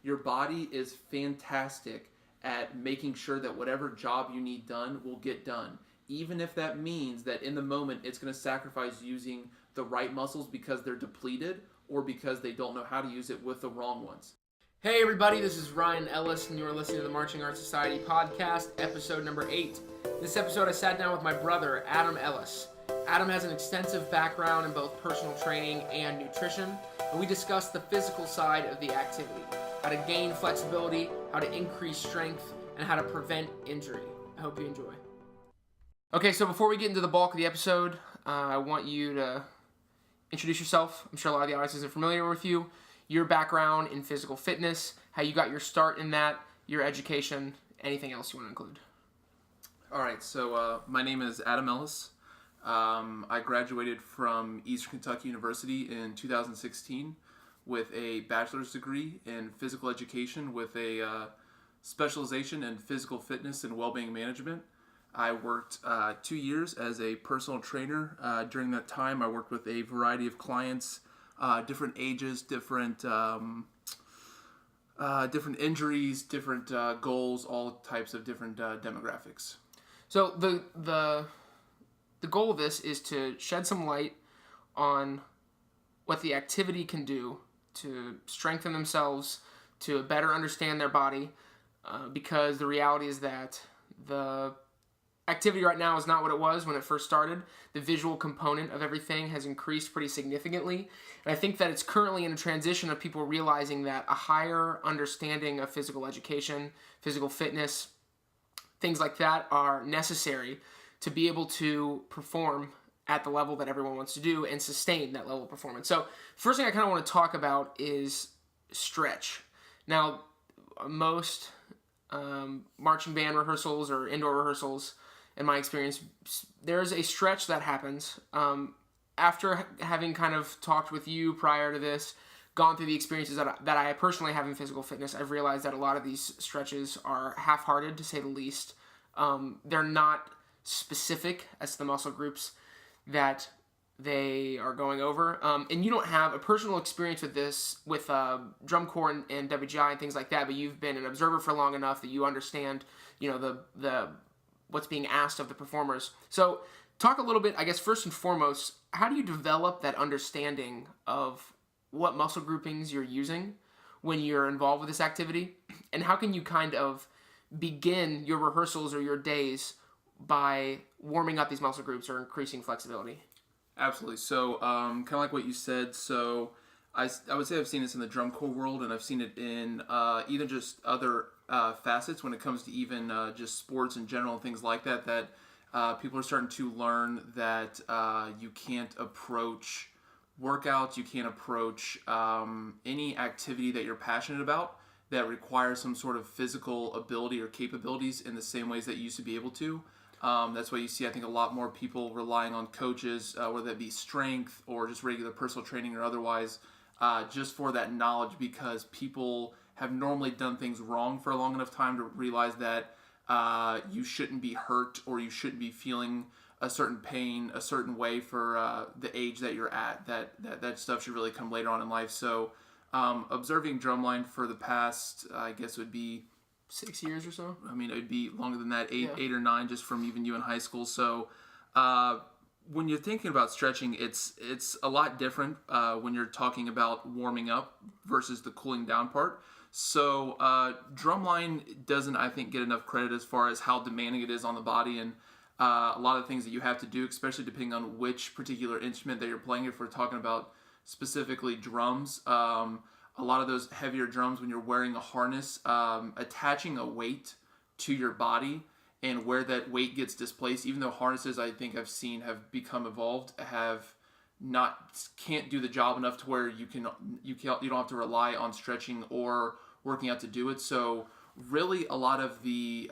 Your body is fantastic at making sure that whatever job you need done will get done, even if that means that in the moment it's going to sacrifice using the right muscles because they're depleted or because they don't know how to use it with the wrong ones. Hey everybody, this is Ryan Ellis, and you are listening to the Marching Arts Society podcast, episode number 8. This episode I sat down with my brother, Adam Ellis. Adam has an extensive background in both personal training and nutrition, and we discussed the physical side of the activity, how to gain flexibility, how to increase strength, and how to prevent injury. I hope you enjoy. Okay, so before we get into the bulk of the episode, I want you to introduce yourself. I'm sure a lot of the audience isn't familiar with you. Your background in physical fitness, how you got your start in that, your education, anything else you want to include. All right, so my name is Adam Ellis. I graduated from Eastern Kentucky University in 2016 with a bachelor's degree in physical education with a specialization in physical fitness and well-being management. I worked 2 years as a personal trainer. During that time, I worked with a variety of clients, different ages, different injuries, different goals, all types of different demographics. So the goal of this is to shed some light on what the activity can do to strengthen themselves, to better understand their body, because the reality is that the activity right now is not what it was when it first started. The visual component of everything has increased pretty significantly. And I think that it's currently in a transition of people realizing that a higher understanding of physical education, physical fitness, things like that are necessary to be able to perform at the level that everyone wants to do and sustain that level of performance. So first thing I kind of want to talk about is stretch. Now, most marching band rehearsals or indoor rehearsals, in my experience, there's a stretch that happens. After having kind of talked with you prior to this, gone through the experiences that I personally have in physical fitness, I've realized that a lot of these stretches are half-hearted, to say the least. They're not specific as to the muscle groups that they are going over. And you don't have a personal experience with this, with drum corps and WGI and things like that, but you've been an observer for long enough that you understand, the what's being asked of the performers. So talk a little bit, I guess, first and foremost, how do you develop that understanding of what muscle groupings you're using when you're involved with this activity? And how can you kind of begin your rehearsals or your days by warming up these muscle groups or increasing flexibility? Absolutely. So kind of like what you said, so I would say I've seen this in the drum corps world, and I've seen it in even just other facets when it comes to even just sports in general and things like that, that people are starting to learn that you can't approach workouts, you can't approach any activity that you're passionate about that requires some sort of physical ability or capabilities in the same ways that you used to be able to. That's why you see, I think, a lot more people relying on coaches, whether that be strength or just regular personal training or otherwise, just for that knowledge, because people have normally done things wrong for a long enough time to realize that you shouldn't be hurt or you shouldn't be feeling a certain pain a certain way for the age that you're at. That stuff should really come later on in life. So observing drumline for the past, I guess would be 6 years or so? I mean, it would be longer than that, eight or nine, just from even you in high school. So when you're thinking about stretching, it's a lot different when you're talking about warming up versus the cooling down part. So drumline doesn't, I think, get enough credit as far as how demanding it is on the body and a lot of things that you have to do, especially depending on which particular instrument that you're playing. If we're talking about specifically drums, a lot of those heavier drums, when you're wearing a harness, attaching a weight to your body and where that weight gets displaced, even though harnesses I think I've seen have become evolved, can't do the job enough to where you don't have to rely on stretching or working out to do it. So really a lot of the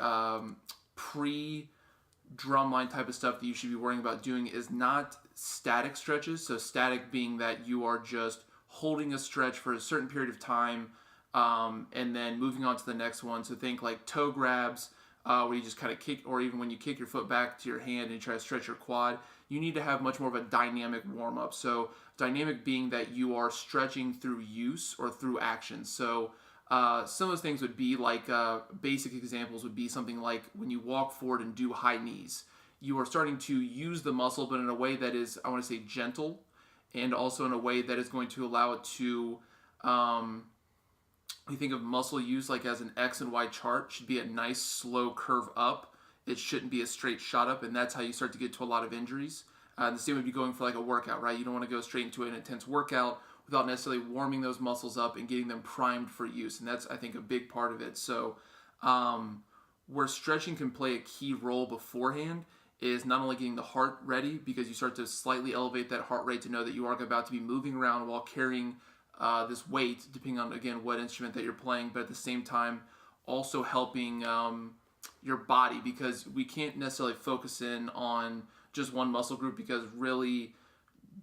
pre-drumline type of stuff that you should be worrying about doing is not static stretches. So static being that you are just holding a stretch for a certain period of time and then moving on to the next one. So think like toe grabs, where you just kind of kick, or even when you kick your foot back to your hand and you try to stretch your quad, you need to have much more of a dynamic warm-up. So dynamic being that you are stretching through use or through action. So Some of those things would be like basic examples would be something like when you walk forward and do high knees. You are starting to use the muscle, but in a way that is, I want to say, gentle, and also in a way that is going to allow it to, we think of muscle use like as an X and Y chart. It should be a nice slow curve up. It shouldn't be a straight shot up, and that's how you start to get to a lot of injuries. The same would be going for like a workout, right? You don't want to go straight into an intense workout without necessarily warming those muscles up and getting them primed for use, and that's, I think, a big part of it. So where stretching can play a key role beforehand is not only getting the heart ready, because you start to slightly elevate that heart rate to know that you are about to be moving around while carrying this weight, depending on, again, what instrument that you're playing, but at the same time also helping your body, because we can't necessarily focus in on just one muscle group, because really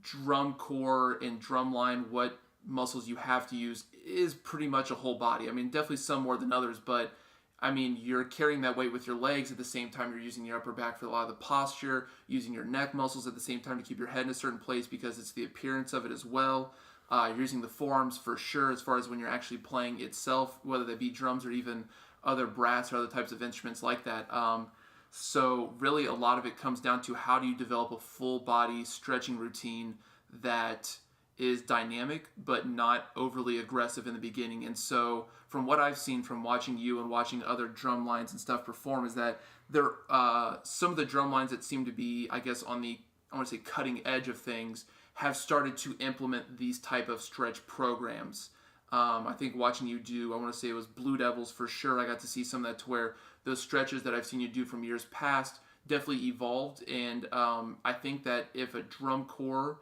drum core and drum line, what muscles you have to use is pretty much a whole body. I mean, definitely some more than others, but I mean, you're carrying that weight with your legs at the same time you're using your upper back for a lot of the posture, using your neck muscles at the same time to keep your head in a certain place because it's the appearance of it as well. You're using the forearms for sure as far as when you're actually playing itself, whether that be drums or even other brass or other types of instruments like that. So really a lot of it comes down to how do you develop a full body stretching routine that is dynamic but not overly aggressive in the beginning. And so from what I've seen from watching you and watching other drum lines and stuff perform is that there some of the drum lines that seem to be, I guess, on the, I want to say, cutting edge of things have started to implement these type of stretch programs. I think watching you do, I want to say it was Blue Devils for sure. I got to see some of that to where those stretches that I've seen you do from years past definitely evolved. And I think that if a drum corps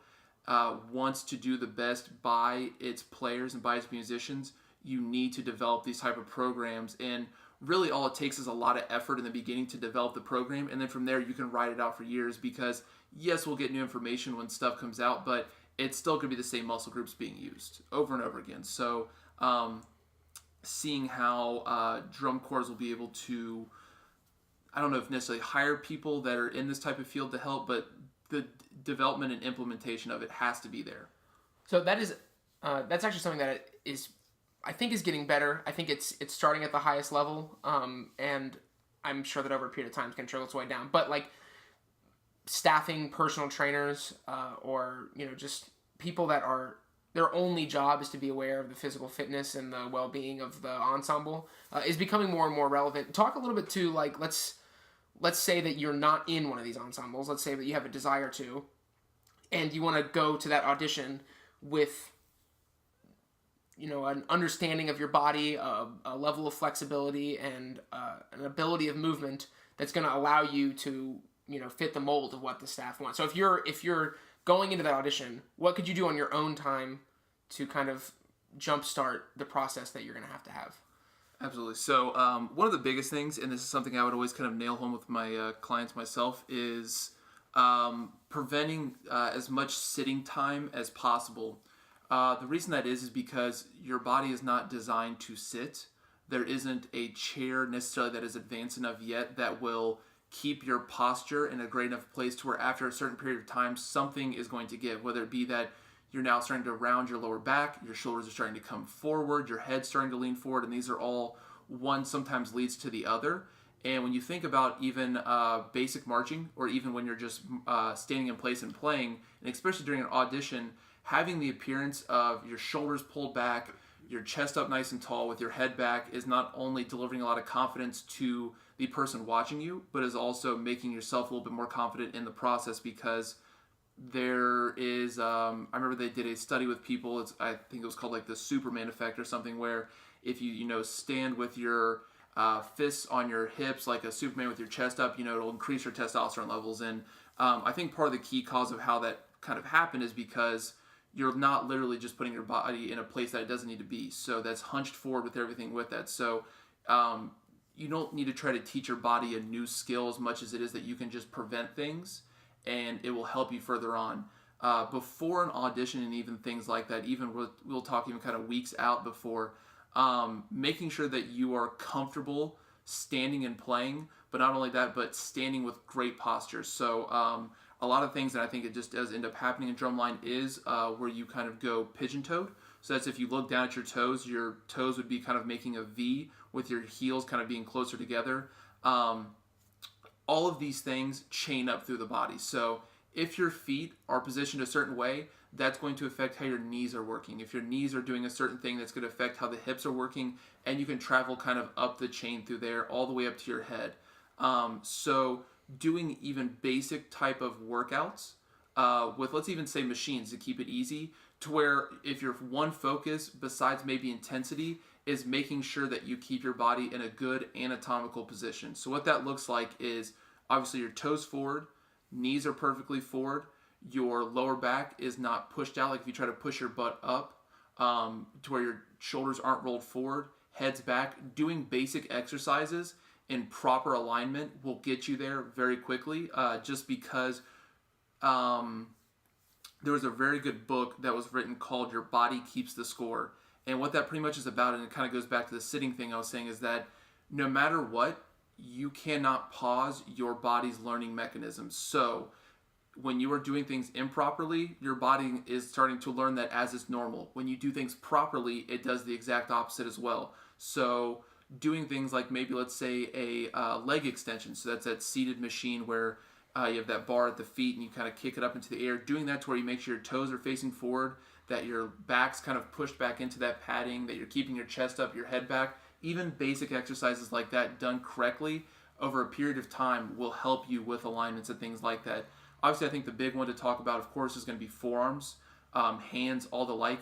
wants to do the best by its players and by its musicians, you need to develop these type of programs. And really all it takes is a lot of effort in the beginning to develop the program. And then from there, you can ride it out for years, because yes, we'll get new information when stuff comes out, but it's still going to be the same muscle groups being used over and over again. So seeing how drum corps will be able to, I don't know if necessarily hire people that are in this type of field to help, but the development and implementation of it has to be there. So that is, that's actually something that is, I think, is getting better. I think it's starting at the highest level, and I'm sure that over a period of time it's going to trickle its way down. But like staffing personal trainers, or just people that are, their only job is to be aware of the physical fitness and the well-being of the ensemble, is becoming more and more relevant. Talk a little bit to, like, let's say that you're not in one of these ensembles. Let's say that you have a desire to, and you want to go to that audition with, an understanding of your body, a level of flexibility, and an ability of movement that's going to allow you to, fit the mold of what the staff wants. So if you're going into that audition, what could you do on your own time to kind of jumpstart the process that you're going to have? Absolutely. So one of the biggest things, and this is something I would always kind of nail home with my clients myself, is preventing as much sitting time as possible. The reason that is because your body is not designed to sit. There isn't a chair necessarily that is advanced enough yet that will keep your posture in a great enough place to where after a certain period of time, something is going to give, whether it be that you're now starting to round your lower back, your shoulders are starting to come forward, your head's starting to lean forward, and these are all, one sometimes leads to the other. And when you think about even basic marching, or even when you're just standing in place and playing, and especially during an audition, having the appearance of your shoulders pulled back, your chest up nice and tall with your head back is not only delivering a lot of confidence to the person watching you, but is also making yourself a little bit more confident in the process, because there is, I remember they did a study with people, I think it was called like the Superman effect or something, where if you stand with your fists on your hips like a Superman with your chest up, it'll increase your testosterone levels. And I think part of the key cause of how that kind of happened is because you're not literally just putting your body in a place that it doesn't need to be. So that's hunched forward with everything with that. So you don't need to try to teach your body a new skill as much as it is that you can just prevent things, and it will help you further on. Before an audition and even things like that, even we'll talk even kind of weeks out before, making sure that you are comfortable standing and playing, but not only that, but standing with great posture. So a lot of things that I think it just does end up happening in drumline is where you kind of go pigeon-toed. So that's if you look down at your toes would be kind of making a V with your heels kind of being closer together. All of these things chain up through the body. So if your feet are positioned a certain way, that's going to affect how your knees are working. If your knees are doing a certain thing, that's going to affect how the hips are working, and you can travel kind of up the chain through there all the way up to your head. So doing even basic type of workouts with, let's even say, machines to keep it easy, to where if your one focus besides maybe intensity is making sure that you keep your body in a good anatomical position. So what that looks like is obviously your toes forward, knees are perfectly forward, your lower back is not pushed out like if you try to push your butt up, to where your shoulders aren't rolled forward, head's back. Doing basic exercises in proper alignment will get you there very quickly, just because there was a very good book that was written called Your Body Keeps the Score. And what that pretty much is about, and it kind of goes back to the sitting thing I was saying, is that no matter what, you cannot pause your body's learning mechanisms. So when you are doing things improperly, your body is starting to learn that as is normal. When you do things properly, it does the exact opposite as well. So doing things like maybe, let's say, a leg extension. So that's that seated machine where you have that bar at the feet and you kind of kick it up into the air. Doing that to where you make sure your toes are facing forward, that your back's kind of pushed back into that padding, that you're keeping your chest up, your head back. Even basic exercises like that done correctly over a period of time will help you with alignments and things like that. Obviously, I think the big one to talk about, of course, is going to be forearms, hands, all the like.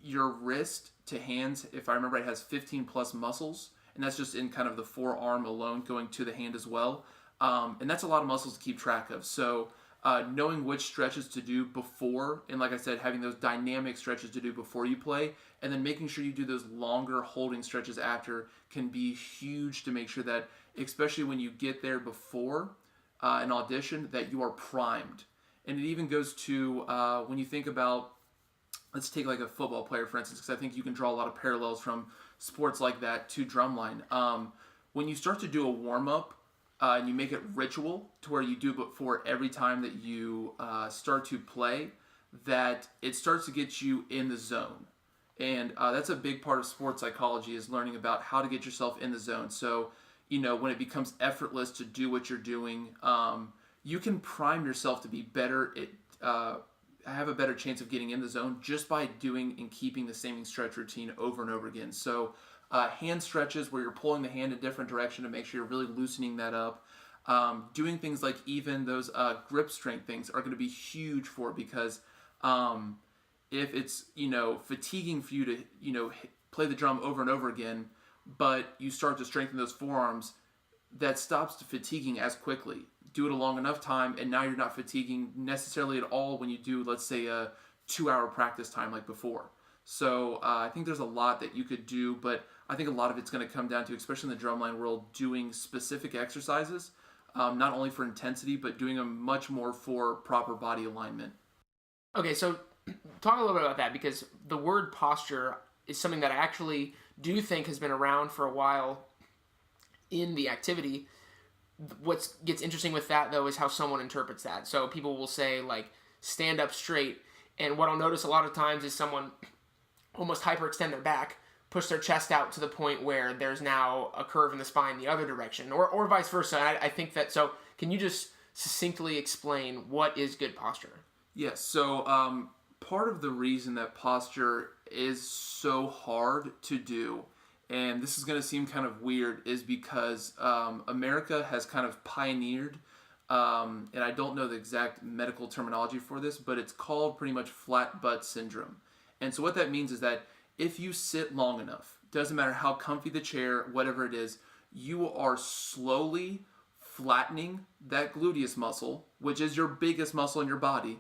Your wrist to hands, if I remember, it has 15 plus muscles, and that's just in kind of the forearm alone going to the hand as well. And that's a lot of muscles to keep track of. So knowing which stretches to do before, and like I said, having those dynamic stretches to do before you play, and then making sure you do those longer holding stretches after can be huge to make sure that, especially when you get there before an audition, that you are primed. And it even goes to when you think about, let's take like a football player, for instance, because I think you can draw a lot of parallels from sports like that to drumline. When you start to do a warm-up, and you make it ritual to where you do it before every time that you start to play, that it starts to get you in the zone. And that's a big part of sports psychology, is learning about how to get yourself in the zone. So, when it becomes effortless to do what you're doing, you can prime yourself to be better have a better chance of getting in the zone just by doing and keeping the same stretch routine over and over again. So hand stretches where you're pulling the hand in a different direction to make sure you're really loosening that up. Doing things like even those grip strength things are going to be huge for it, because if it's fatiguing for you to play the drum over and over again, but you start to strengthen those forearms, that stops the fatiguing as quickly. Do it a long enough time, and now you're not fatiguing necessarily at all when you do, let's say, a 2-hour practice time like before. So I think there's a lot that you could do, but I think a lot of it's going to come down to, especially in the drumline world, doing specific exercises, not only for intensity, but doing them much more for proper body alignment. Okay, so talk a little bit about that, because the word posture is something that I actually do think has been around for a while in the activity. What gets interesting with that, though, is how someone interprets that. So people will say, like, stand up straight, and what I'll notice a lot of times is someone almost hyperextend their back, push their chest out to the point where there's now a curve in the spine the other direction, or vice versa. I think that, so can you just succinctly explain what is good posture? Yes, so part of the reason that posture is so hard to do, and this is going to seem kind of weird, is because America has kind of pioneered, and I don't know the exact medical terminology for this, but it's called pretty much flat butt syndrome. And so what that means is that if you sit long enough, doesn't matter how comfy the chair, whatever it is, you are slowly flattening that gluteus muscle, which is your biggest muscle in your body,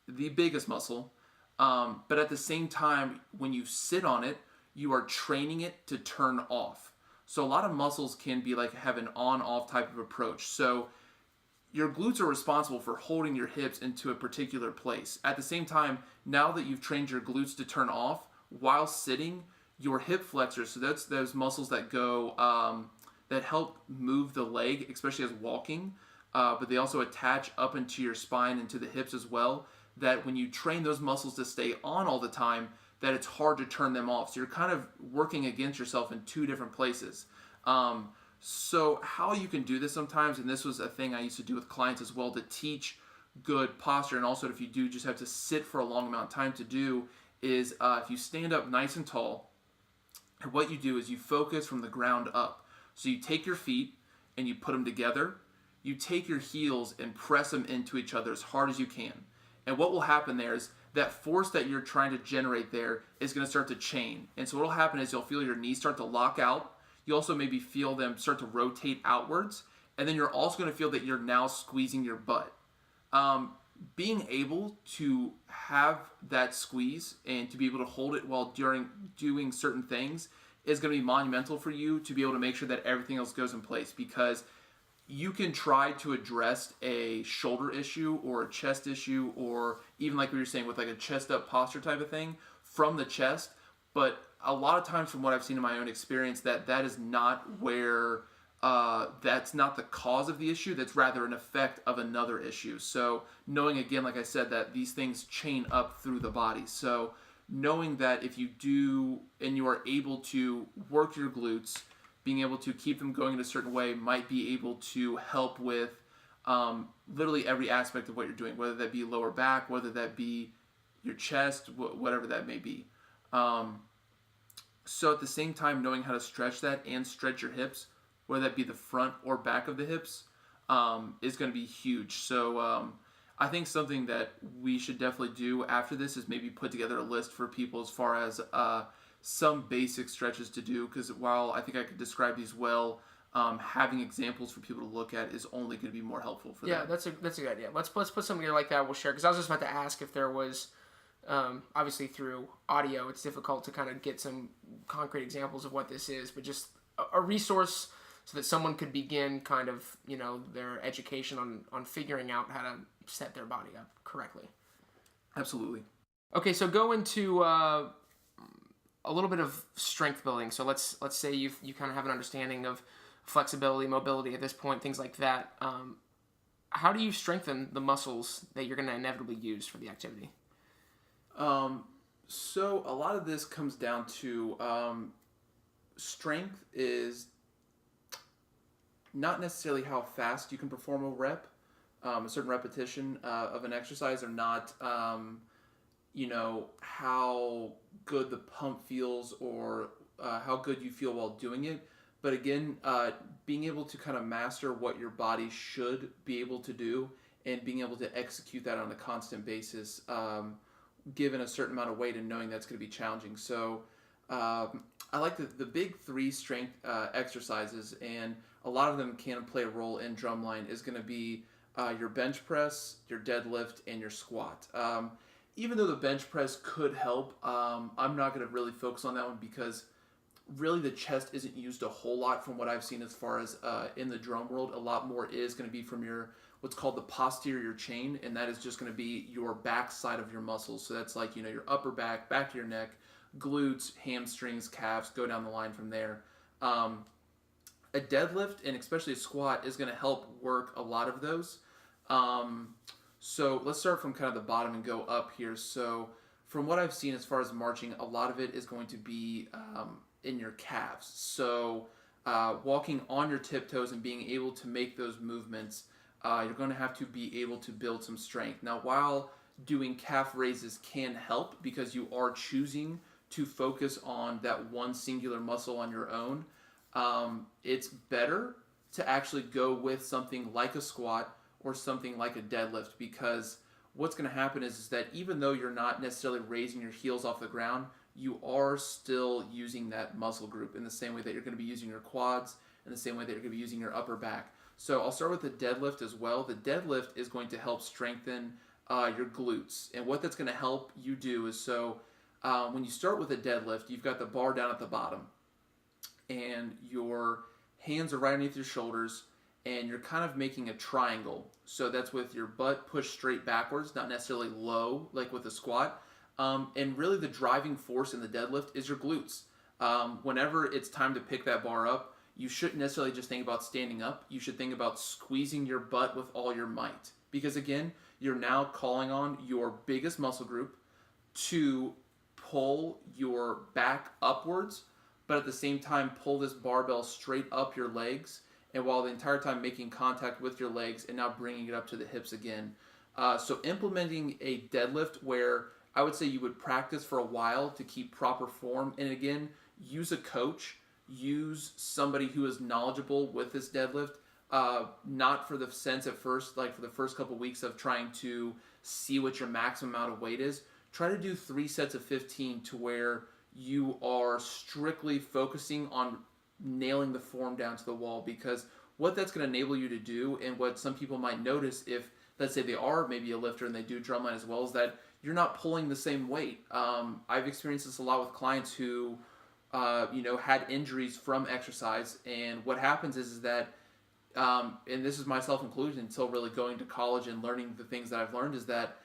the biggest muscle. But at the same time, when you sit on it, you are training it to turn off. So a lot of muscles can be like have an on-off type of approach. So your glutes are responsible for holding your hips into a particular place. At the same time, now that you've trained your glutes to turn off, while sitting, your hip flexors, so that's those muscles that go, that help move the leg, especially as walking, but they also attach up into your spine and to the hips as well, that when you train those muscles to stay on all the time, that it's hard to turn them off. So you're kind of working against yourself in two different places. So how you can do this sometimes, and this was a thing I used to do with clients as well, to teach good posture, and also if you do just have to sit for a long amount of time to do, is if you stand up nice and tall, and what you do is you focus from the ground up. So you take your feet and you put them together. You take your heels and press them into each other as hard as you can. And what will happen there is that force that you're trying to generate there is going to start to chain. And so what will happen is you'll feel your knees start to lock out. You also maybe feel them start to rotate outwards. And then you're also going to feel that you're now squeezing your butt. Being able to have that squeeze and to be able to hold it while doing certain things is going to be monumental for you to be able to make sure that everything else goes in place, because you can try to address a shoulder issue or a chest issue, or even like we were saying with like a chest up posture type of thing from the chest. But a lot of times from what I've seen in my own experience, that is not where, that's not the cause of the issue. That's rather an effect of another issue. So knowing, again, like I said, that these things chain up through the body. So knowing that if you do and you are able to work your glutes, being able to keep them going in a certain way might be able to help with literally every aspect of what you're doing, whether that be lower back, whether that be your chest, whatever that may be. So at the same time, knowing how to stretch that and stretch your hips, whether that be the front or back of the hips, is going to be huge. So I think something that we should definitely do after this is maybe put together a list for people as far as some basic stretches to do, because while I think I could describe these well, having examples for people to look at is only going to be more helpful for them. Yeah, that's a good idea. Let's put something together like that. We'll share, because I was just about to ask if there was, obviously through audio, it's difficult to kind of get some concrete examples of what this is, but just a resource so that someone could begin kind of, their education on figuring out how to set their body up correctly. Absolutely. Okay, so go into a little bit of strength building. So let's say you kind of have an understanding of flexibility, mobility at this point, things like that. How do you strengthen the muscles that you're going to inevitably use for the activity? So a lot of this comes down to strength is not necessarily how fast you can perform a rep, a certain repetition of an exercise, or not, how good the pump feels or how good you feel while doing it. But again, being able to kind of master what your body should be able to do and being able to execute that on a constant basis, given a certain amount of weight and knowing that's going to be challenging. So I like the big three strength exercises, and a lot of them can play a role in drumline, is going to be your bench press, your deadlift, and your squat. Even though the bench press could help, I'm not going to really focus on that one, because really the chest isn't used a whole lot from what I've seen as far as in the drum world. A lot more is going to be from your what's called the posterior chain, and that is just going to be your back side of your muscles. So that's like, your upper back, back of your neck, glutes, hamstrings, calves, go down the line from there. A deadlift and especially a squat is going to help work a lot of those. So let's start from kind of the bottom and go up here. So from what I've seen as far as marching, a lot of it is going to be in your calves. So walking on your tiptoes and being able to make those movements, you're going to have to be able to build some strength. Now, while doing calf raises can help because you are choosing to focus on that one singular muscle on your own, it's better to actually go with something like a squat or something like a deadlift, because what's going to happen is that even though you're not necessarily raising your heels off the ground, you are still using that muscle group in the same way that you're going to be using your quads, in the same way that you're going to be using your upper back. So I'll start with the deadlift as well. The deadlift is going to help strengthen your glutes. And what that's going to help you do is, when you start with a deadlift, you've got the bar down at the bottom, and your hands are right underneath your shoulders, and you're kind of making a triangle. So that's with your butt pushed straight backwards, not necessarily low like with a squat. And really the driving force in the deadlift is your glutes. Whenever it's time to pick that bar up, you shouldn't necessarily just think about standing up. You should think about squeezing your butt with all your might. Because again, you're now calling on your biggest muscle group to pull your back upwards, but at the same time pull this barbell straight up your legs, and while the entire time making contact with your legs and now bringing it up to the hips again. So implementing a deadlift where I would say you would practice for a while to keep proper form, and again, use a coach, use somebody who is knowledgeable with this deadlift, not for the sense at first, like for the first couple weeks of trying to see what your maximum amount of weight is. Try to do 3 sets of 15 to where you are strictly focusing on nailing the form down to the wall, because what that's going to enable you to do, and what some people might notice if, let's say they are maybe a lifter and they do drumline as well, is that you're not pulling the same weight. I've experienced this a lot with clients who, had injuries from exercise, and what happens is that, and this is myself included until really going to college and learning the things that I've learned, is that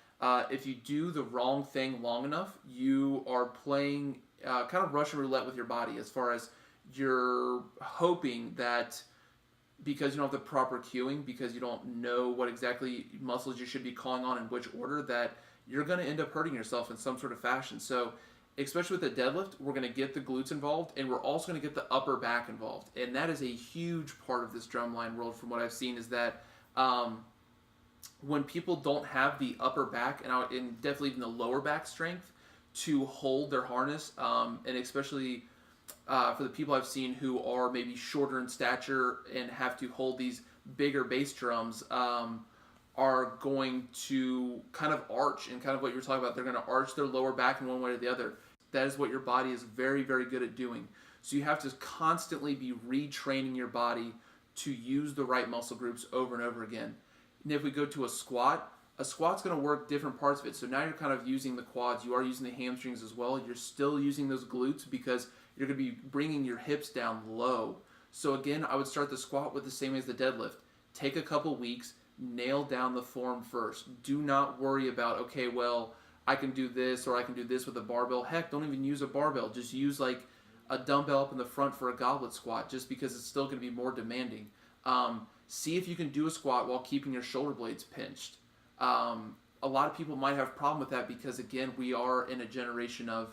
if you do the wrong thing long enough, you are playing kind of Russian roulette with your body, as far as you're hoping that because you don't have the proper cueing, because you don't know what exactly muscles you should be calling on in which order, that you're going to end up hurting yourself in some sort of fashion. So especially with the deadlift, we're going to get the glutes involved, and we're also going to get the upper back involved. And that is a huge part of this drumline world from what I've seen, is that when people don't have the upper back and definitely even the lower back strength to hold their harness, and especially for the people I've seen who are maybe shorter in stature and have to hold these bigger bass drums, are going to kind of arch, and kind of what you're talking about, they're going to arch their lower back in one way or the other. That is what your body is very, very good at doing. So you have to constantly be retraining your body to use the right muscle groups over and over again. And if we go to a squat's going to work different parts of it. So now you're kind of using the quads. You are using the hamstrings as well. You're still using those glutes because you're going to be bringing your hips down low. So again, I would start the squat with the same as the deadlift. Take a couple weeks, nail down the form first. Do not worry about, okay, well, I can do this or I can do this with a barbell. Heck, don't even use a barbell. Just use like a dumbbell up in the front for a goblet squat, just because it's still going to be more demanding. See if you can do a squat while keeping your shoulder blades pinched. A lot of people might have a problem with that because, again, we are in a generation of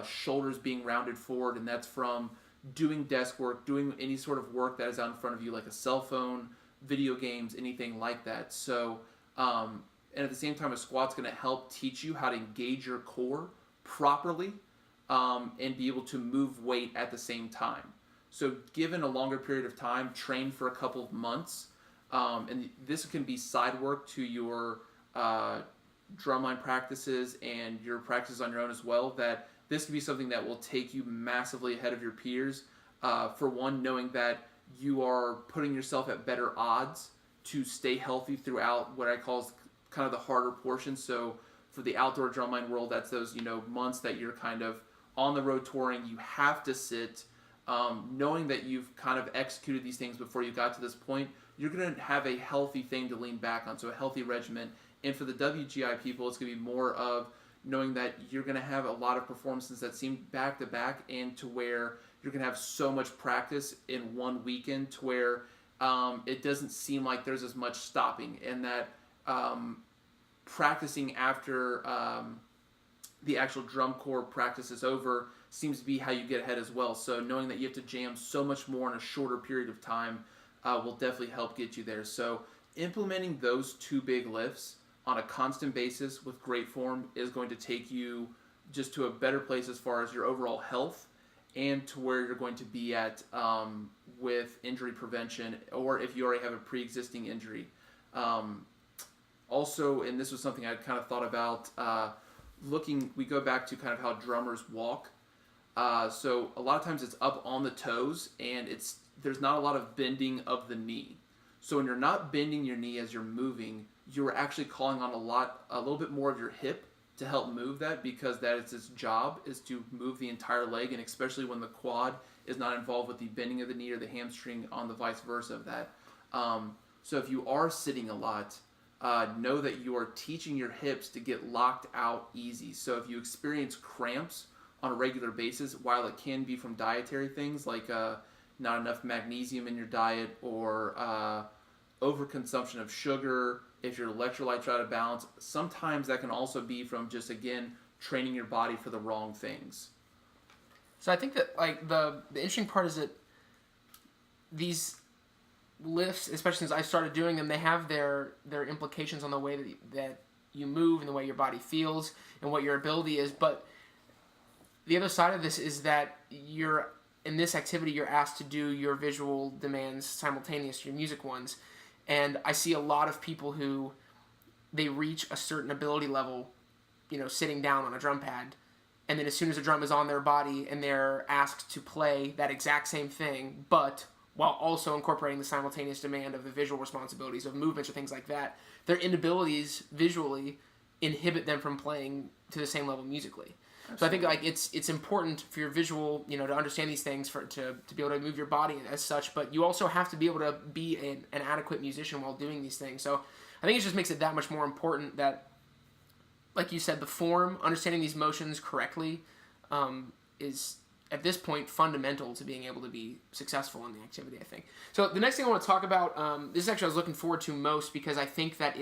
shoulders being rounded forward, and that's from doing desk work, doing any sort of work that is out in front of you, like a cell phone, video games, anything like that. So, and at the same time, a squat's going to help teach you how to engage your core properly, and be able to move weight at the same time. So given a longer period of time, train for a couple of months, and this can be side work to your drumline practices and your practices on your own as well, that this can be something that will take you massively ahead of your peers. For one, knowing that you are putting yourself at better odds to stay healthy throughout what I call kind of the harder portion. So for the outdoor drumline world, that's those months that you're kind of on the road touring. You have to sit, knowing that you've kind of executed these things before you got to this point. You're going to have a healthy thing to lean back on, so a healthy regimen. And for the WGI people, it's going to be more of knowing that you're going to have a lot of performances that seem back to back, and to where you're going to have so much practice in one weekend to where it doesn't seem like there's as much stopping, and that practicing after the actual drum corps practice is over seems to be how you get ahead as well. So knowing that you have to jam so much more in a shorter period of time will definitely help get you there. So implementing those two big lifts on a constant basis with great form is going to take you just to a better place as far as your overall health, and to where you're going to be at with injury prevention, or if you already have a pre-existing injury. Also, and this was something I kind of thought about, we go back to kind of how drummers walk. So a lot of times it's up on the toes, and there's not a lot of bending of the knee. So when you're not bending your knee as you're moving, you're actually calling on a little bit more of your hip to help move that, because that is its job, is to move the entire leg, and especially when the quad is not involved with the bending of the knee or the hamstring on the vice versa of that. So if you are sitting a lot, know that you are teaching your hips to get locked out easy. So if you experience cramps on a regular basis, while it can be from dietary things like not enough magnesium in your diet, or overconsumption of sugar, if your electrolytes are out of balance, sometimes that can also be from just, again, training your body for the wrong things. So I think that like the interesting part is that these lifts, especially since I started doing them, they have their implications on the way that you move and the way your body feels and what your ability is. But the other side of this is that in this activity, you're asked to do your visual demands simultaneous to your music ones. And I see a lot of people who they reach a certain ability level, sitting down on a drum pad. And then as soon as the drum is on their body and they're asked to play that exact same thing, but while also incorporating the simultaneous demand of the visual responsibilities of movements or things like that, their inabilities visually inhibit them from playing to the same level musically. Absolutely. So I think like it's important for your visual, to understand these things to be able to move your body as such, but you also have to be able to be an adequate musician while doing these things. So I think it just makes it that much more important that, like you said, the form, understanding these motions correctly, is at this point fundamental to being able to be successful in the activity, I think. So the next thing I want to talk about, this is actually I was looking forward to most because I think that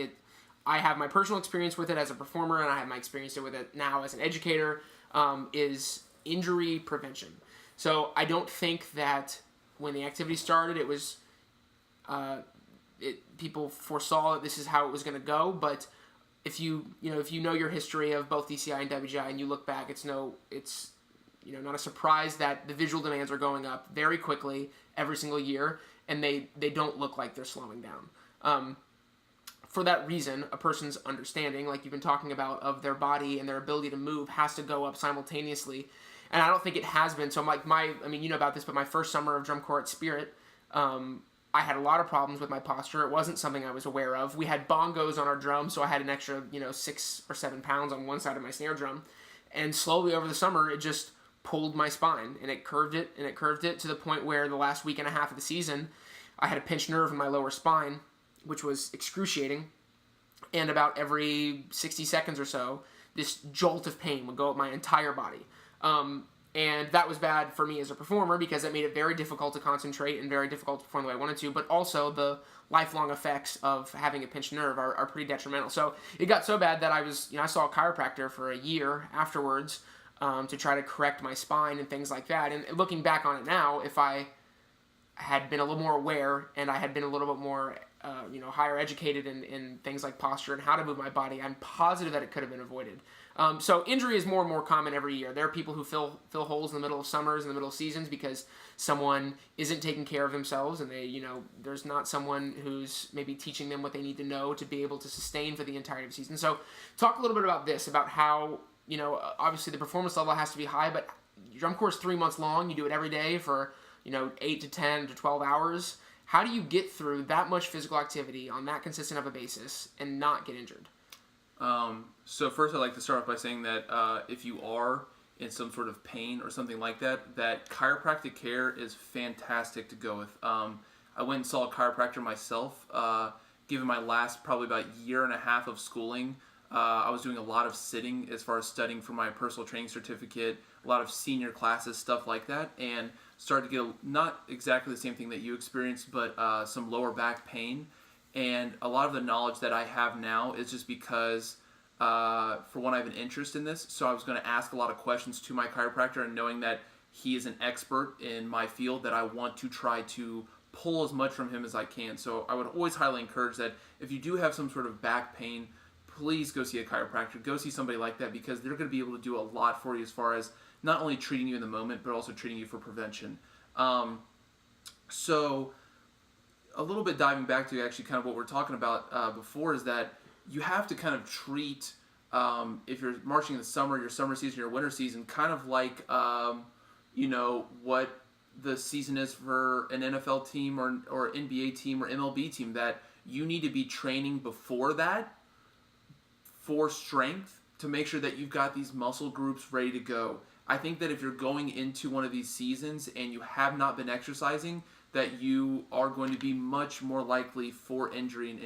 I have my personal experience with it as a performer and I have my experience with it now as an educator, is injury prevention. So I don't think that when the activity started, it was, people foresaw that this is how it was going to go, but if you know your history of both DCI and WGI and you look back, it's not a surprise that the visual demands are going up very quickly every single year, and they don't look like they're slowing down. For that reason, a person's understanding, like you've been talking about, of their body and their ability to move has to go up simultaneously. And I don't think it has been. So you know about this, but my first summer of drum corps at Spirit, I had a lot of problems with my posture. It wasn't something I was aware of. We had bongos on our drum, so I had an extra, 6 or 7 pounds on one side of my snare drum. And slowly over the summer, it just pulled my spine, and it curved it, to the point where the last week and a half of the season, I had a pinched nerve in my lower spine, which was excruciating. And about every 60 seconds or so, this jolt of pain would go up my entire body. And that was bad for me as a performer because it made it very difficult to concentrate and very difficult to perform the way I wanted to, but also the lifelong effects of having a pinched nerve are pretty detrimental. So it got so bad that I saw a chiropractor for a year afterwards to try to correct my spine and things like that. And looking back on it now, if I had been a little more aware and I had been a little bit more higher educated in things like posture and how to move my body, I'm positive that it could have been avoided. So injury is more and more common every year. There are people who fill holes in the middle of summers, in the middle of seasons, because someone isn't taking care of themselves, and there's not someone who's maybe teaching them what they need to know to be able to sustain for the entirety of the season. So talk a little bit about this, about how, obviously the performance level has to be high, but drum corps is 3 months long. You do it every day for, 8 to 10 to 12 hours. How do you get through that much physical activity on that consistent of a basis and not get injured? So first I'd like to start off by saying that if you are in some sort of pain or something like that, that chiropractic care is fantastic to go with. I went and saw a chiropractor myself. Given my last probably about year and a half of schooling, I was doing a lot of sitting as far as studying for my personal training certificate, a lot of senior classes, stuff like that, and started to get not exactly the same thing that you experienced, but some lower back pain. And a lot of the knowledge that I have now is just because, for one, I have an interest in this, so I was going to ask a lot of questions to my chiropractor, and knowing that he is an expert in my field, that I want to try to pull as much from him as I can. So I would always highly encourage that if you do have some sort of back pain, please go see a chiropractor. Go see somebody like that, because they're going to be able to do a lot for you as far as not only treating you in the moment, but also treating you for prevention. So a little bit diving back to actually kind of what we're talking about before, is that you have to kind of treat, if you're marching in the summer, your summer season, your winter season, kind of like, what the season is for an NFL team or NBA team or MLB team, that you need to be training before that for strength to make sure that you've got these muscle groups ready to go. I think that if you're going into one of these seasons and you have not been exercising, that you are going to be much more likely for injury,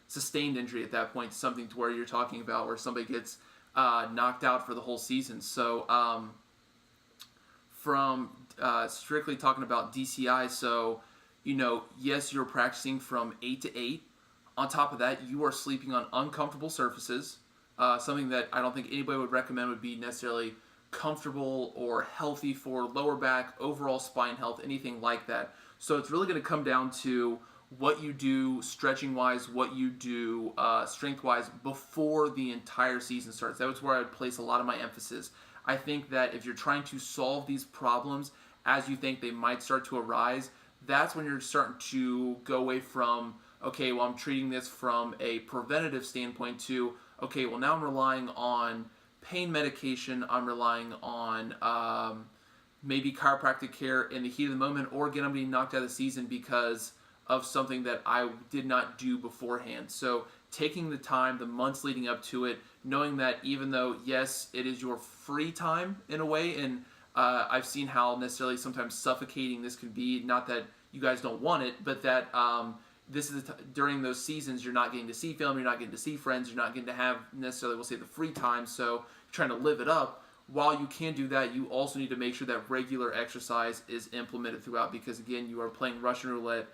sustained injury at that point, something to where you're talking about where somebody gets knocked out for the whole season. So from strictly talking about DCI, so, yes, you're practicing from 8 to 8. On top of that, you are sleeping on uncomfortable surfaces. something that I don't think anybody would recommend would be necessarily comfortable or healthy for lower back, overall spine health, anything like that. So it's really going to come down to what you do stretching wise, what you do strength wise before the entire season starts. That was where I would place a lot of my emphasis. I think that if you're trying to solve these problems as you think they might start to arise, that's when you're starting to go away from, okay, well, I'm treating this from a preventative standpoint to, okay, well, now I'm relying on pain medication, I'm relying on maybe chiropractic care in the heat of the moment, or again, I'm being knocked out of the season because of something that I did not do beforehand. So taking the time, the months leading up to it, knowing that even though, yes, it is your free time in a way, and I've seen how necessarily sometimes suffocating this can be, not that you guys don't want it, but that this is during those seasons you're not getting to see film, you're not getting to see friends, you're not getting to have necessarily, we'll say, the free time, so you're trying to live it up. While you can do that, you also need to make sure that regular exercise is implemented throughout, because again, you are playing Russian roulette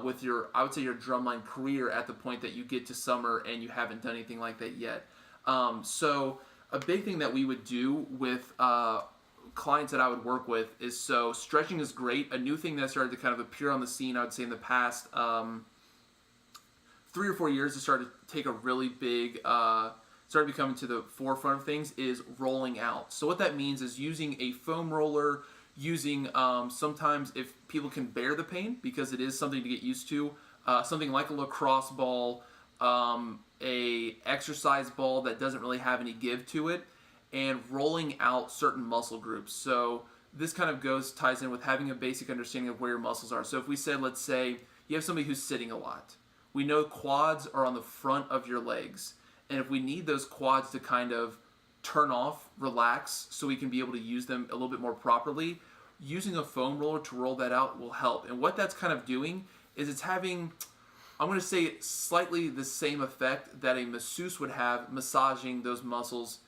with your, I would say, your drumline career at the point that you get to summer and you haven't done anything like that yet. So a big thing that we would do with clients that I would work with is, so stretching is great. A new thing that started to kind of appear on the scene, I would say in the past 3 or 4 years, it started to take a really big, started becoming to the forefront of things, is rolling out. So what that means is using a foam roller, using sometimes, if people can bear the pain, because it is something to get used to, something like a lacrosse ball, a exercise ball that doesn't really have any give to it, and rolling out certain muscle groups. So this kind of ties in with having a basic understanding of where your muscles are. So if we said, let's say you have somebody who's sitting a lot, we know quads are on the front of your legs, and if we need those quads to kind of turn off, relax, so we can be able to use them a little bit more properly, using a foam roller to roll that out will help. And what that's kind of doing is it's having, I'm going to say, slightly the same effect that a masseuse would have massaging those muscles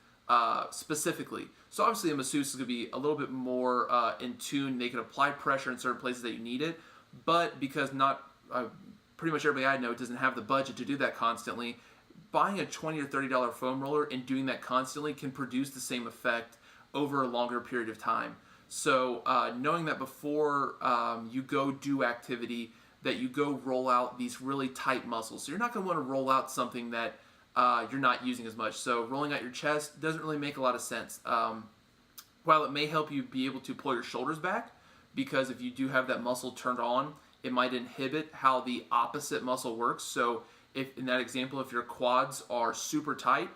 specifically. So obviously a masseuse is going to be a little bit more in tune. They can apply pressure in certain places that you need it, but because not pretty much everybody I know doesn't have the budget to do that constantly, buying a $20 or $30 foam roller and doing that constantly can produce the same effect over a longer period of time. So knowing that before you go do activity, that you go roll out these really tight muscles. So you're not going to want to roll out something that you're not using as much. So rolling out your chest doesn't really make a lot of sense. While it may help you be able to pull your shoulders back, because if you do have that muscle turned on, it might inhibit how the opposite muscle works. So if in that example, if your quads are super tight,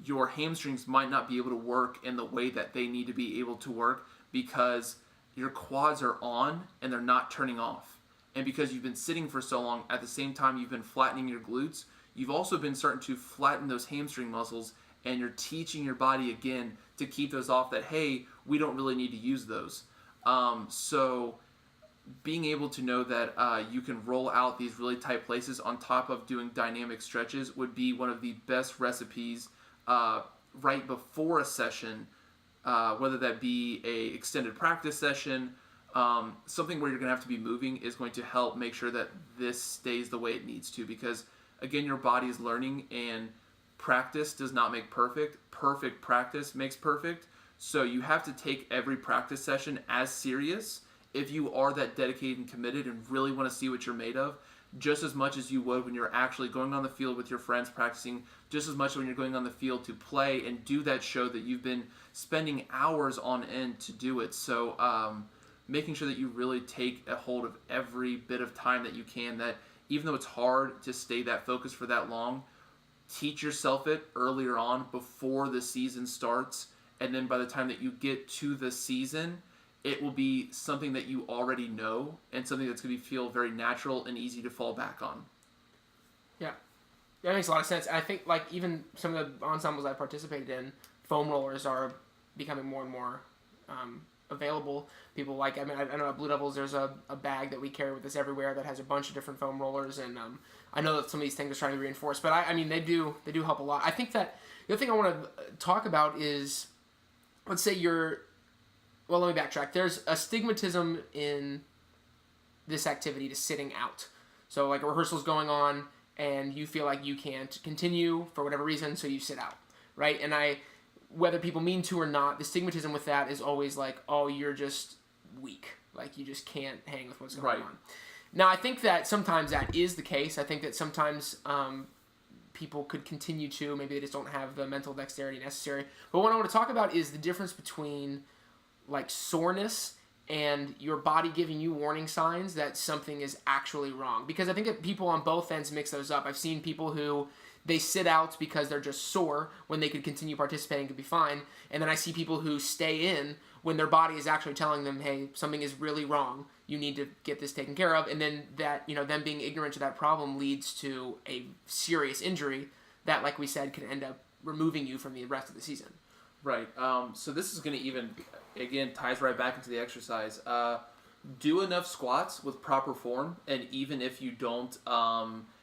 your hamstrings might not be able to work in the way that they need to be able to work, because your quads are on and they're not turning off. And because you've been sitting for so long, at the same time you've been flattening your glutes, you've also been starting to flatten those hamstring muscles, and you're teaching your body again to keep those off, that, hey, we don't really need to use those. So being able to know that you can roll out these really tight places on top of doing dynamic stretches would be one of the best recipes right before a session, whether that be a extended practice session, something where you're going to have to be moving is going to help make sure that this stays the way it needs to, because again, your body is learning, and practice does not make perfect. Perfect practice makes perfect. So you have to take every practice session as serious if you are that dedicated and committed and really want to see what you're made of, just as much as you would when you're actually going on the field with your friends practicing, just as much when you're going on the field to play and do that show that you've been spending hours on end to do it. So making sure that you really take a hold of every bit of time that you can, that even though it's hard to stay that focused for that long, teach yourself it earlier on before the season starts, and then by the time that you get to the season, it will be something that you already know and something that's going to feel very natural and easy to fall back on. Yeah, that makes a lot of sense. I think, like, even some of the ensembles I participated in, foam rollers are becoming more and more available. People like, I mean, I know at Blue Devils there's a bag that we carry with us everywhere that has a bunch of different foam rollers, and I know that some of these things are trying to be reinforced, but I mean, they do help a lot. I think that the other thing I want to talk about is, let's say well, let me backtrack. There's a stigmatism in this activity to sitting out. So like a rehearsal's going on and you feel like you can't continue for whatever reason, so you sit out. right? And whether people mean to or not, the stigmatism with that is always like, oh, you're just weak. Like, you just can't hang with what's going on. Now, I think that sometimes that is the case. I think that sometimes people could continue to, maybe they just don't have the mental dexterity necessary. But what I want to talk about is the difference between, like, soreness and your body giving you warning signs that something is actually wrong. Because I think that people on both ends mix those up. I've seen people who, they sit out because they're just sore when they could continue participating, could be fine. And then I see people who stay in when their body is actually telling them, hey, something is really wrong. You need to get this taken care of. And then that, them being ignorant to that problem leads to a serious injury that, like we said, could end up removing you from the rest of the season. Right. So this is going to even, again, ties right back into the exercise. Do enough squats with proper form, and even if you don't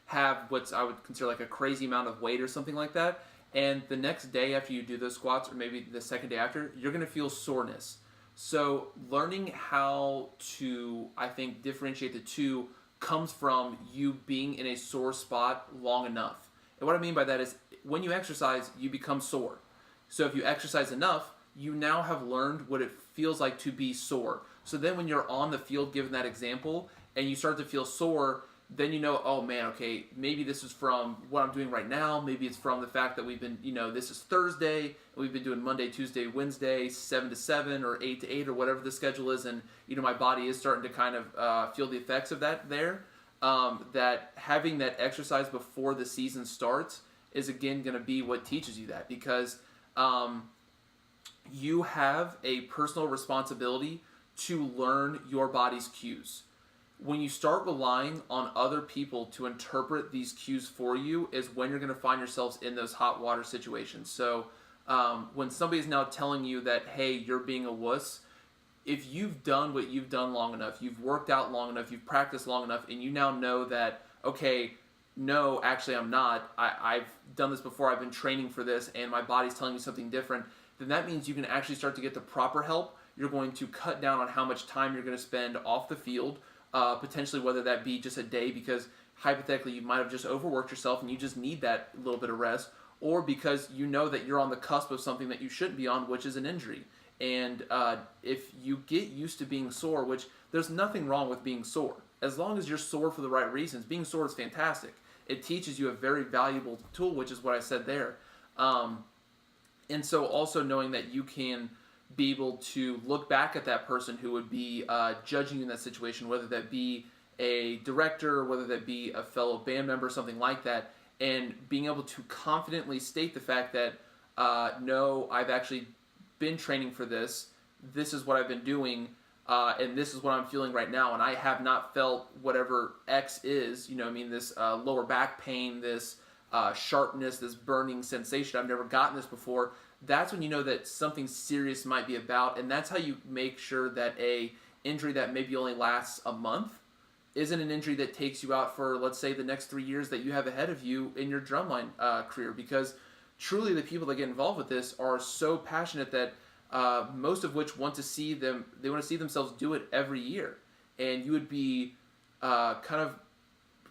have what I would consider like a crazy amount of weight or something like that, and the next day after you do those squats, or maybe the second day after, you're going to feel soreness. So learning how to, I think, differentiate the two comes from you being in a sore spot long enough. And what I mean by that is when you exercise, you become sore. So if you exercise enough, you now have learned what it feels like to be sore. So then when you're on the field, given that example, and you start to feel sore, then you know, oh man, okay, maybe this is from what I'm doing right now. Maybe it's from the fact that we've been, this is Thursday, and we've been doing Monday, Tuesday, Wednesday, 7 to 7 or 8 to 8 or whatever the schedule is, and my body is starting to kind of feel the effects of that there. That having that exercise before the season starts is again going to be what teaches you that, because you have a personal responsibility to learn your body's cues. When you start relying on other people to interpret these cues for you is when you're going to find yourselves in those hot water situations. So when somebody's now telling you that, hey, you're being a wuss, if you've done what you've done long enough, you've worked out long enough, you've practiced long enough, and you now know that, okay, no, actually I'm not, I've done this before, I've been training for this, and my body's telling me something different, then that means you can actually start to get the proper help. You're going to cut down on how much time you're going to spend off the field, potentially whether that be just a day because hypothetically you might have just overworked yourself and you just need that little bit of rest, or because you know that you're on the cusp of something that you shouldn't be on, which is an injury. And if you get used to being sore, which there's nothing wrong with being sore, as long as you're sore for the right reasons, being sore is fantastic. It teaches you a very valuable tool, which is what I said there. And so also knowing that you can be able to look back at that person who would be judging you in that situation, whether that be a director, whether that be a fellow band member, something like that, and being able to confidently state the fact that, no, I've actually been training for this, this is what I've been doing, and this is what I'm feeling right now, and I have not felt whatever X is, this lower back pain, this sharpness, this burning sensation, I've never gotten this before. That's when you know that something serious might be about, and that's how you make sure that a injury that maybe only lasts a month isn't an injury that takes you out for, let's say, the next 3 years that you have ahead of you in your drumline career, because truly the people that get involved with this are so passionate that most of which want to see themselves do it every year, and you would be kind of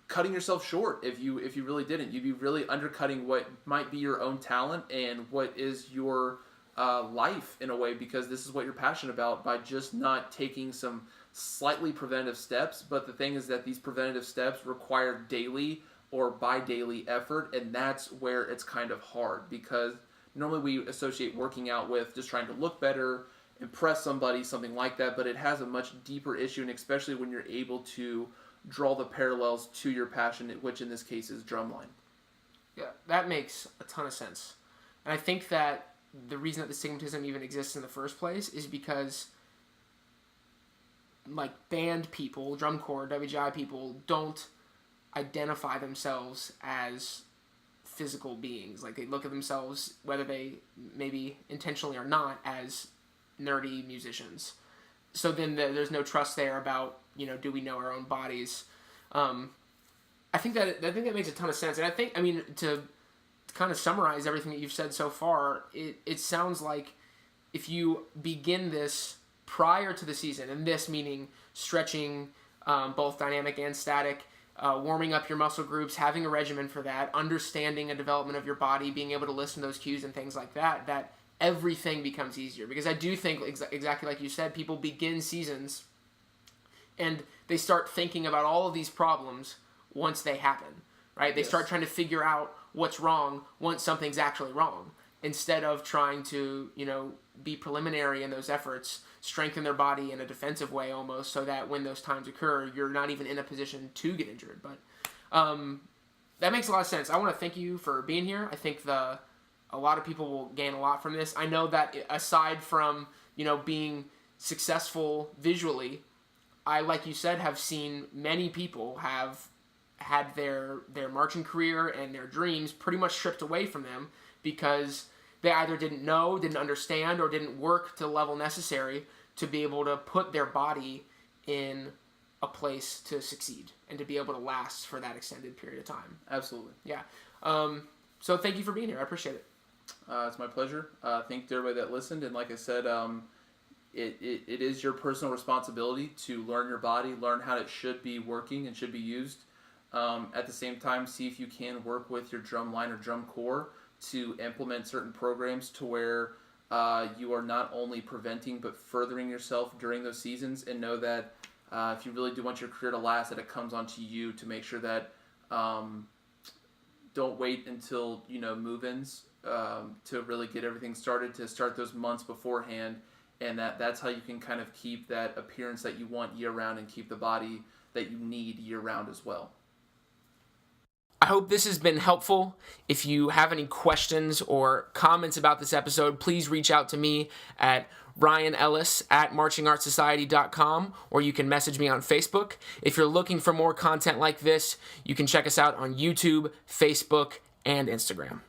cutting yourself short if you really didn't. You'd be really undercutting what might be your own talent and what is your life in a way, because this is what you're passionate about, by just not taking some slightly preventative steps. But the thing is that these preventative steps require daily or bi-daily effort, and that's where it's kind of hard, because normally we associate working out with just trying to look better, impress somebody, something like that, but it has a much deeper issue, and especially when you're able to draw the parallels to your passion, which in this case is drumline. Yeah, that makes a ton of sense. And I think that the reason that the stigmatism even exists in the first place is because, like, band people, drum corps, WGI people, don't identify themselves as physical beings. Like, they look at themselves, whether they maybe intentionally or not, as nerdy musicians. So then there's no trust there about, do we know our own bodies? I think that makes a ton of sense. And I think, to kind of summarize everything that you've said so far, it sounds like if you begin this prior to the season, and this meaning stretching, both dynamic and static, warming up your muscle groups, having a regimen for that, understanding a development of your body, being able to listen to those cues and things like that, that everything becomes easier. Because I do think, exactly like you said, people begin seasons and they start thinking about all of these problems once they happen, right? They start trying to figure out what's wrong once something's actually wrong, instead of trying to, be preliminary in those efforts, strengthen their body in a defensive way almost, so that when those times occur, you're not even in a position to get injured. But that makes a lot of sense. I want to thank you for being here. I think a lot of people will gain a lot from this. I know that aside from, being successful visually, I, like you said, have seen many people have had their marching career and their dreams pretty much stripped away from them because they either didn't know, didn't understand, or didn't work to the level necessary to be able to put their body in a place to succeed and to be able to last for that extended period of time. Absolutely. Yeah. So thank you for being here. I appreciate it. It's my pleasure. Thank you to everybody that listened. And like I said, it is your personal responsibility to learn your body, learn how it should be working and should be used. At the same time, see if you can work with your drum line or drum corps to implement certain programs to where you are not only preventing but furthering yourself during those seasons, and know that if you really do want your career to last, that it comes onto you to make sure that don't wait until move-ins to really get everything started, to start those months beforehand, and that's how you can kind of keep that appearance that you want year-round and keep the body that you need year-round as well. I hope this has been helpful. If you have any questions or comments about this episode, please reach out to me at Ryan Ellis at marchingartsociety.com, or you can message me on Facebook. If you're looking for more content like this, you can check us out on YouTube, Facebook, and Instagram.